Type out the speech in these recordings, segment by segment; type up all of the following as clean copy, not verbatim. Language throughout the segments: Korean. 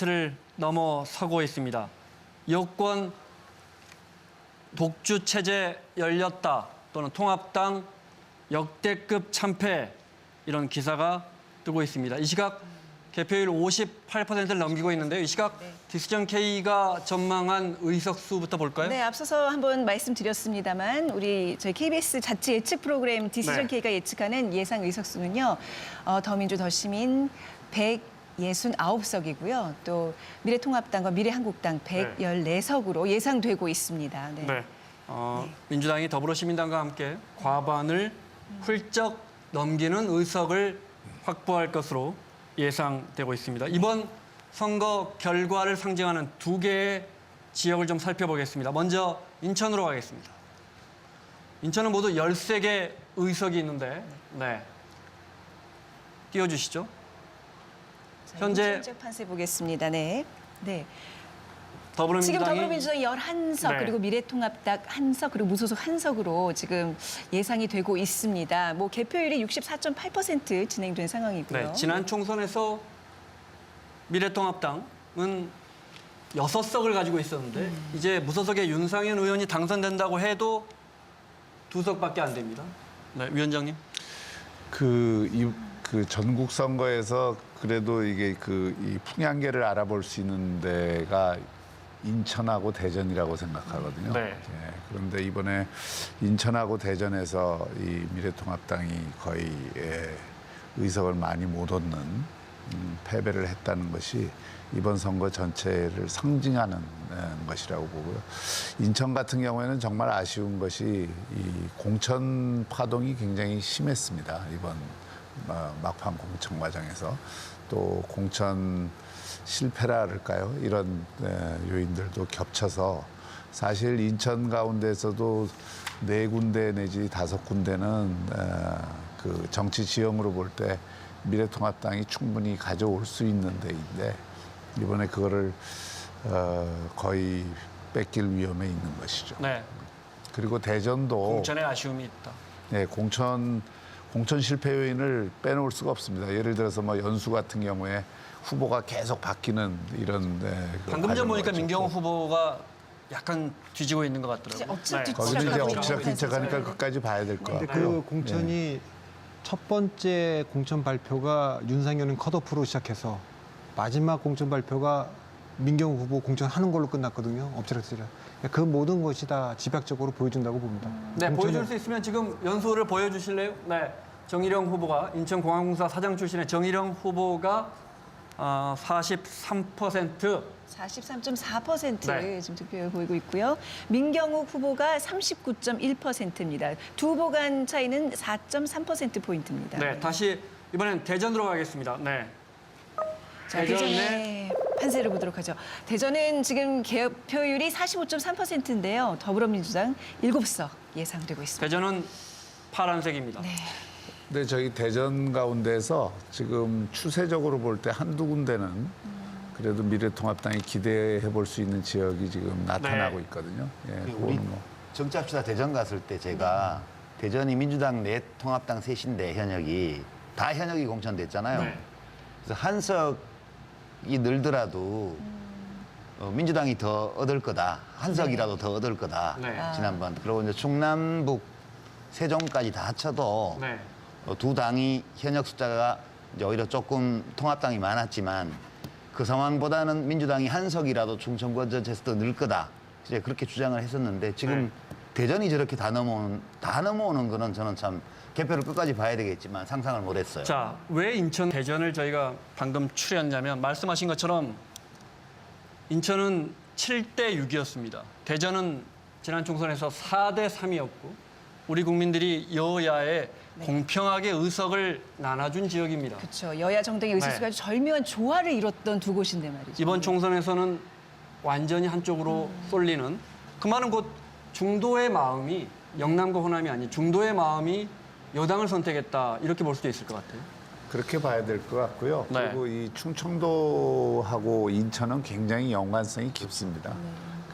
퍼센트를 넘어서고 있습니다. 여권 독주 체제 열렸다 또는 통합당 역대급 참패 이런 기사가 뜨고 있습니다. 이 시각 개표율 58%를 넘기고 있는데요. 이 시각 디시전 K가 전망한 의석수부터 볼까요? 네, 앞서서 한번 말씀드렸습니다만 저희 KBS 자체 예측 프로그램 디시전 K가 예측하는 예상 의석수는요. 더민주 더시민 169석이고요. 또 미래통합당과 미래한국당 114석으로 예상되고 있습니다. 네. 민주당이 더불어시민당과 함께 과반을 훌쩍 넘기는 의석을 확보할 것으로 예상되고 있습니다. 이번 선거 결과를 상징하는 두 개의 지역을 좀 살펴보겠습니다. 먼저 인천으로 가겠습니다. 인천은 모두 13개 의석이 있는데 띄워주시죠. 현재 판세 보겠습니다. 네. 더불어민주당이 지금 더불어민주당이 11석, 그리고 미래통합당 1석, 그리고 무소속 1석으로 지금 예상이 되고 있습니다. 개표율이 64.8% 진행된 상황이고요. 지난 총선에서 미래통합당은 6석을 가지고 있었는데 이제 무소속의 윤상현 의원이 당선된다고 해도 2석밖에 안 됩니다. 위원장님. 그 전국 선거에서 그래도 이게 이 풍향계를 알아볼 수 있는 데가 인천하고 대전이라고 생각하거든요. 그런데 이번에 인천하고 대전에서 이 미래통합당이 거의 의석을 많이 못 얻는 패배를 했다는 것이 이번 선거 전체를 상징하는 것이라고 보고요. 인천 같은 경우에는 정말 아쉬운 것이 이 공천 파동이 굉장히 심했습니다. 이번 막판 공천 과정에서 또 공천 실패라 그럴까요? 이런 요인들도 겹쳐서 사실 인천 가운데서도 4군데 내지 5군데는 그 정치 지형으로 볼 때 미래통합당이 충분히 가져올 수 있는 데인데 이번에 그거를 거의 뺏길 위험에 있는 것이죠. 그리고 대전도 공천에 아쉬움이 있다. 공천 실패 요인을 빼놓을 수가 없습니다. 예를 들어서 연수 같은 경우에 후보가 계속 바뀌는 이런 방금 전 보니까 민경호 후보가 약간 뒤지고 있는 것 같더라고요. 거기는 이제 엎치락뒤짝하니까 끝까지 봐야 될 것 같고요. 그 공천이 첫 번째 공천 발표가 윤상현은 컷오프로 시작해서 마지막 공천 발표가 민경호 후보 공천하는 걸로 끝났거든요. 엎치락뒤짝. 그 모든 것이 다 집약적으로 보여준다고 봅니다. 보여줄 수 있으면 지금 연수를 보여주실래요? 정일영 후보가 인천공항공사 사장 출신의 정일영 후보가 43%. 43.4% 지금 득표율 보이고 있고요. 민경욱 후보가 39.1%입니다. 두 후보 간 차이는 4.3%포인트입니다. 다시 이번엔 대전으로 가겠습니다. 대전의 판세를 보도록 하죠. 대전은 지금 개표율이 45.3%인데요. 더불어민주당 7석 예상되고 있습니다. 대전은 파란색입니다. 근데 저희 대전 가운데서 지금 추세적으로 볼 때 한두 군데는 그래도 미래통합당이 기대해 볼 수 있는 지역이 지금 나타나고 있거든요. 우리 정치합시다 대전 갔을 때 제가 대전이 민주당 넷 통합당 셋인데 다 현역이 공천됐잖아요. 그래서 한석이 늘더라도 민주당이 더 얻을 거다. 한석이라도 더 얻을 거다. 지난번. 그리고 이제 충남북 세종까지 다 합쳐도 두 당이 현역 숫자가 이제 오히려 조금 통합당이 많았지만 그 상황보다는 민주당이 한석이라도 충청권 전체에서 더 늘 거다. 이제 그렇게 주장을 했었는데 지금 대전이 저렇게 다 넘어오는 거는 저는 참 개표를 끝까지 봐야 되겠지만 상상을 못했어요. 왜 인천, 대전을 저희가 방금 추렸냐면 말씀하신 것처럼 인천은 7대 6이었습니다. 대전은 지난 총선에서 4대 3이었고 우리 국민들이 여야에 공평하게 의석을 나눠준 지역입니다. 그렇죠. 여야 정당의 의석수가 아주 절묘한 조화를 이뤘던 두 곳인데 말이죠. 이번 총선에서는 완전히 한쪽으로 쏠리는 그 말은 곧 중도의 마음이 영남과 호남이 아닌 중도의 마음이 여당을 선택했다 이렇게 볼 수도 있을 것 같아요. 그렇게 봐야 될 것 같고요. 그리고 이 충청도하고 인천은 굉장히 연관성이 깊습니다.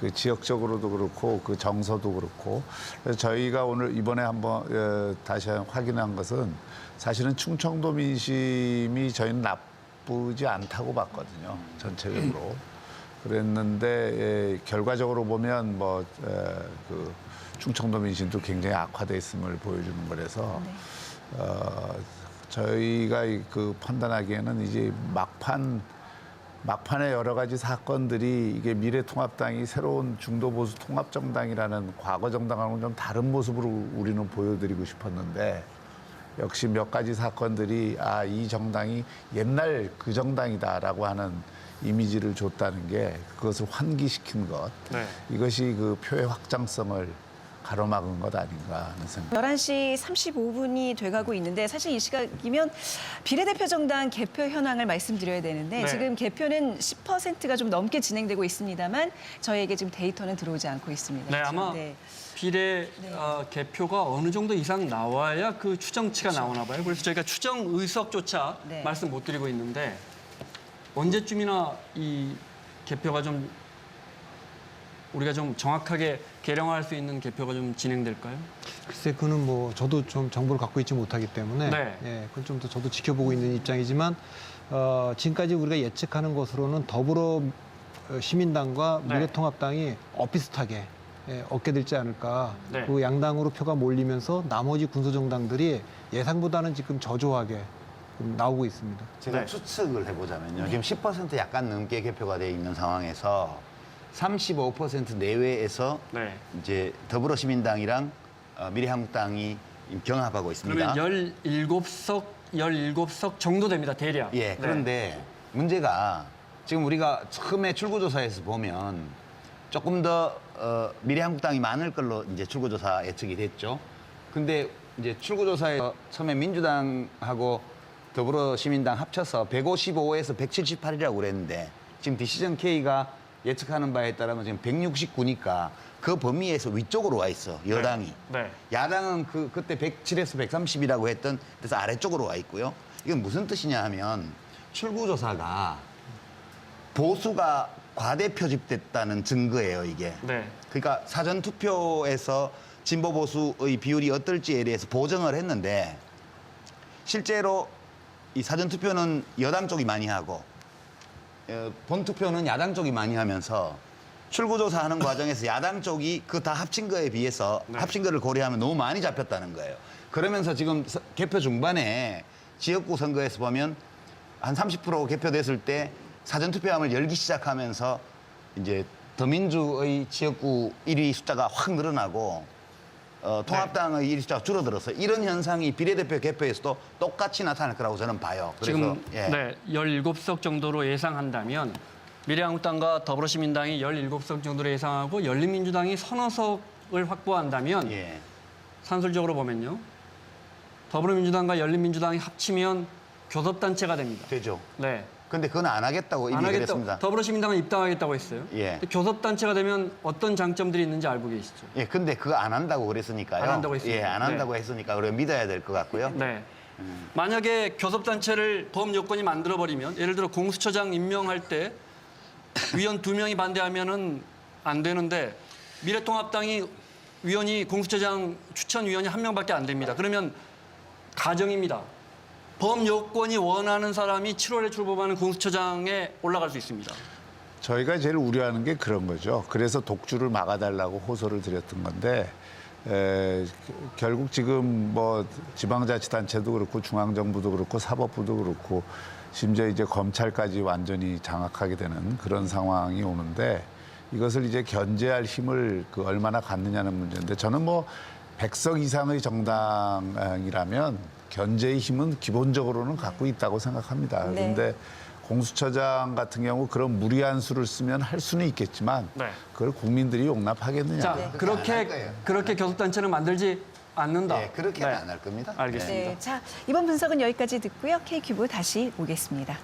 그 지역적으로도 그렇고 그 정서도 그렇고 그래서 저희가 오늘 이번에 한번 다시 확인한 것은 사실은 충청도 민심이 저희는 나쁘지 않다고 봤거든요. 전체적으로. 그랬는데 결과적으로 보면 그 충청도 민심도 굉장히 악화돼 있음을 보여주는 거라서 저희가 그 판단하기에는 이제 막판에 여러 가지 사건들이 이게 미래통합당이 새로운 중도보수 통합정당이라는 과거 정당하고는 좀 다른 모습으로 우리는 보여드리고 싶었는데 역시 몇 가지 사건들이 이 정당이 옛날 그 정당이다라고 하는 이미지를 줬다는 게 그것을 환기시킨 것. 네. 이것이 그 표의 확장성을 가로막은 것 아닌가 하는 생각. 11시 35분이 돼가고 있는데 사실 이 시각이면 비례대표 정당 개표 현황을 말씀드려야 되는데 네. 지금 개표는 10%가 좀 넘게 진행되고 있습니다만 저희에게 지금 데이터는 들어오지 않고 있습니다. 네, 아마 비례 개표가 어느 정도 이상 나와야 그 추정치가 나오나 봐요. 그래서 저희가 추정 의석조차 네. 말씀 못 드리고 있는데 언제쯤이나 이 개표가 좀 우리가 좀 정확하게 계량할 수 있는 개표가 좀 진행될까요? 글쎄, 그거는 뭐 저도 좀 정보를 갖고 있지 못하기 때문에 네. 예, 그건 좀 더 저도 지켜보고 있는 입장이지만 지금까지 우리가 예측하는 것으로는 더불어 시민당과 네. 미래통합당이 비슷하게 얻게 되지 않을까. 네. 그리고 양당으로 표가 몰리면서 나머지 군소정당들이 예상보다는 지금 저조하게 좀 나오고 있습니다. 제가 네. 추측을 해보자면요. 지금 10% 약간 넘게 개표가 돼 있는 상황에서 35% 내외에서 네. 이제 더불어시민당이랑 미래한국당이 경합하고 있습니다. 그러면 17석 정도 됩니다, 대략. 예, 네. 그런데 문제가 지금 우리가 처음에 출구조사에서 보면 조금 더 미래한국당이 많을 걸로 이제 출구조사 예측이 됐죠. 근데 이제 출구조사에서 처음에 민주당하고 더불어시민당 합쳐서 155에서 178이라고 그랬는데 지금 디시전 K가 예측하는 바에 따르면 지금 169니까 그 범위에서 위쪽으로 와 있어, 여당이. 네. 야당은 그때 107에서 130이라고 했던 데서 아래쪽으로 와 있고요. 이건 무슨 뜻이냐 하면 출구조사가 보수가 과대 표집됐다는 증거예요, 이게. 네. 그러니까 사전투표에서 진보 보수의 비율이 어떨지에 대해서 보정을 했는데 실제로 이 사전투표는 여당 쪽이 많이 하고 본투표는 야당 쪽이 많이 하면서 출구조사하는 과정에서 야당 쪽이 그 다 합친 거에 비해서 네. 합친 거를 고려하면 너무 많이 잡혔다는 거예요. 그러면서 지금 개표 중반에 지역구 선거에서 보면 한 30% 개표됐을 때 사전투표함을 열기 시작하면서 이제 더민주의 지역구 1위 숫자가 확 늘어나고 통합당의 1위 숫자가 줄어들어서 이런 현상이 비례대표 개표에서도 똑같이 나타날 거라고 저는 봐요. 그래서 지금 예. 네, 17석 정도로 예상한다면 미래한국당과 더불어시민당이 17석 정도로 예상하고 열린민주당이 서너 석을 확보한다면 예. 산술적으로 보면요. 더불어민주당과 열린민주당이 합치면 교섭단체가 됩니다. 되죠. 네. 근데 그건 안 하겠다고 이미 안 하겠다. 그랬습니다. 더불어시민당은 입당하겠다고 했어요. 예. 근데 교섭단체가 되면 어떤 장점들이 있는지 알고 계시죠? 예, 근데 그거 안 한다고 그랬으니까요. 안 한다고 했습니다. 예, 안 한다고 했으니까 우리가 믿어야 될 것 같고요. 네. 만약에 교섭단체를 보험 요건이 만들어버리면 예를 들어 공수처장 임명할 때 위원 2명이 반대하면은 안 되는데 미래통합당이 위원이 공수처장 추천 위원이 1명밖에 안 됩니다. 그러면 가정입니다. 범 요건이 원하는 사람이 7월에 출범하는 공수처장에 올라갈 수 있습니다. 저희가 제일 우려하는 게 그런 거죠. 그래서 독주를 막아달라고 호소를 드렸던 건데 결국 지금 뭐 지방자치단체도 그렇고 중앙정부도 그렇고 사법부도 그렇고 심지어 이제 검찰까지 완전히 장악하게 되는 그런 상황이 오는데 이것을 이제 견제할 힘을 얼마나 갖느냐는 문제인데 저는 뭐 100석 이상의 정당이라면 견제의 힘은 기본적으로는 갖고 있다고 생각합니다. 네. 그런데 공수처장 같은 경우 그런 무리한 수를 쓰면 할 수는 있겠지만 네. 그걸 국민들이 용납하겠느냐. 자, 안 할 그렇게 거예요. 교섭단체는 만들지 않는다. 예, 그렇게는 네. 안 할 겁니다. 알겠습니다. 네, 자 이번 분석은 여기까지 듣고요. K큐브 다시 오겠습니다.